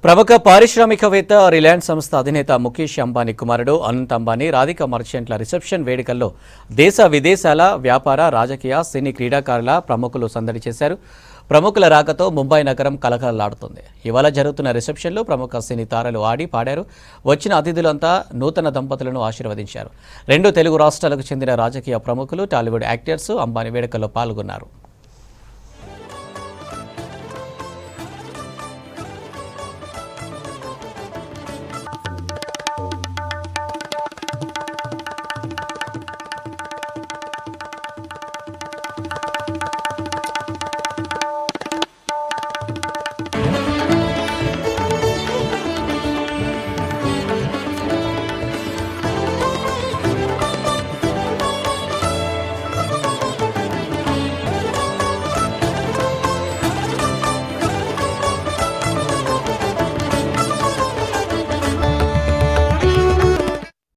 ప్రముఖ పారిశ్రామికవేత్త రిలయన్స్ సంస్థ అధినేత ముఖేష్ అంబానీ కుమారుడు అనంత్ అంబానీ రాధిక మర్చెంట్ల రిసెప్షన్ వేడుకల్లో దేశ విదేశాల వ్యాపార రాజకీయ సినీ క్రీడాకారుల ప్రముఖులు సందడి చేశారు. ప్రముఖుల రాకతో ముంబై నగరం కలకలలాడుతుంది. ఇవాళ జరుగుతున్న రిసెప్షన్లో ప్రముఖ సినీ తారలు ఆడి పాడారు. వచ్చిన అతిథులంతా నూతన దంపతులను ఆశీర్వదించారు. 2 తెలుగు రాష్ట్రాలకు చెందిన రాజకీయ ప్రముఖులు, టాలీవుడ్ యాక్టర్స్ అంబానీ వేడుకల్లో పాల్గొన్నారు.